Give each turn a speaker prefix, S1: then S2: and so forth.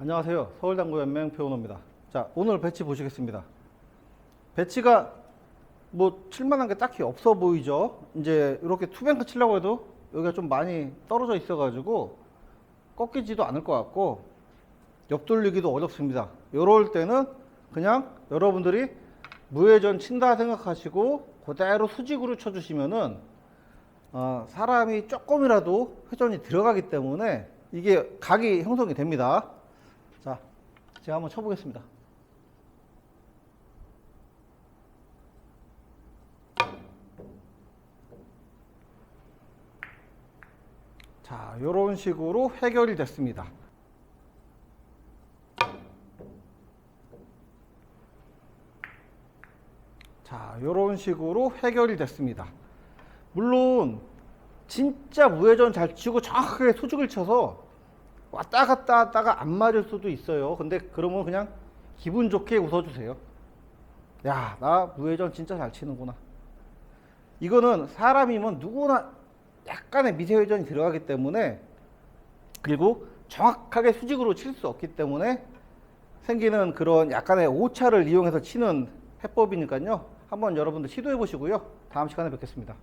S1: 안녕하세요. 서울당구연맹 표현호입니다. 자, 오늘 배치 보시겠습니다. 배치가 뭐 칠만한 게 딱히 없어 보이죠. 이제 이렇게 투뱅크 치려고 해도 여기가 좀 많이 떨어져 있어 가지고 꺾이지도 않을 것 같고 옆돌리기도 어렵습니다. 이럴 때는 그냥 여러분들이 무회전 친다 생각하시고 그대로 수직으로 쳐주시면은 사람이 조금이라도 회전이 들어가기 때문에 이게 각이 형성이 됩니다. 자, 제가 한번 쳐보겠습니다. 자, 이런 식으로 해결이 됐습니다. 자, 이런 식으로 해결이 됐습니다. 물론 진짜 무회전 잘 치고 정확하게 수직을 쳐서 왔다 갔다 하다가 안 맞을 수도 있어요. 근데 그러면 그냥 기분 좋게 웃어주세요. 야, 나 무회전 진짜 잘 치는구나. 이거는 사람이면 누구나 약간의 미세 회전이 들어가기 때문에, 그리고 정확하게 수직으로 칠 수 없기 때문에 생기는 그런 약간의 오차를 이용해서 치는 해법이니까요. 한번 여러분들 시도해 보시고요. 다음 시간에 뵙겠습니다.